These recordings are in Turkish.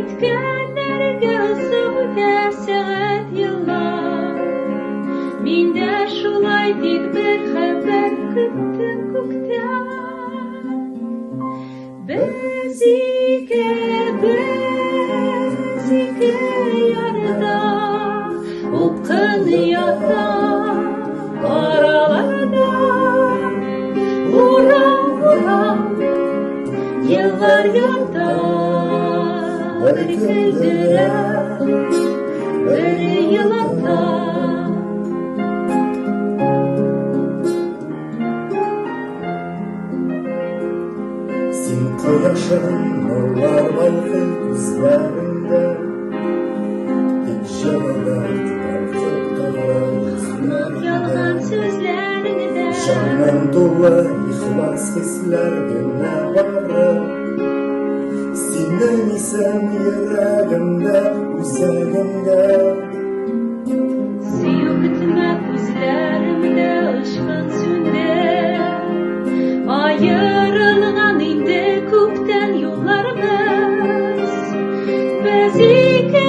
Ötkenlerge söğüter saat yıllar. Minde şulay dik bir haber küttüm kuktan. Bezike yarda Upkın yata aralarda Uğram yıllar yolda Bir güldüre bir yılata Sin koyaşın nurlar balkın gözlerinde Hiç cevabet Yalan sözlerinde Şandan dolu ihlas hisler gönle varır Senden isem yüreğimde, üzerinde Siyuk etme gözlerimde ışkın sünde Ayrılgan indi kupten yollarımız Bezike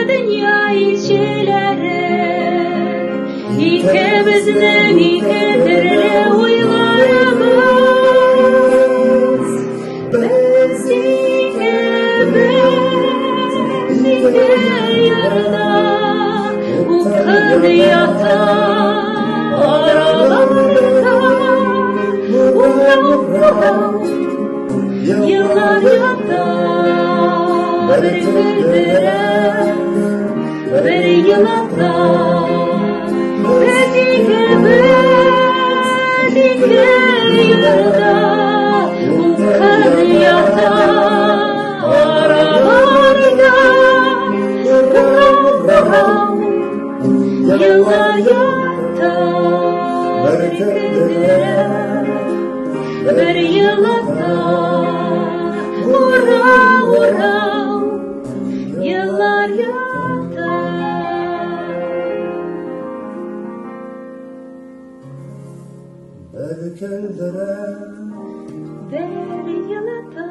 dünya işçileri İkimizden ikidirli uylarımız Bezike yarda Ukın yata aralarda Uğram yıllar yata Bir güldüre bir yılata Bezike yarda Ukın yata aralarda Uğram yıllar yata Bir güldüre bir yılata Uğram yıllar yata Belki öldüre Bir yılata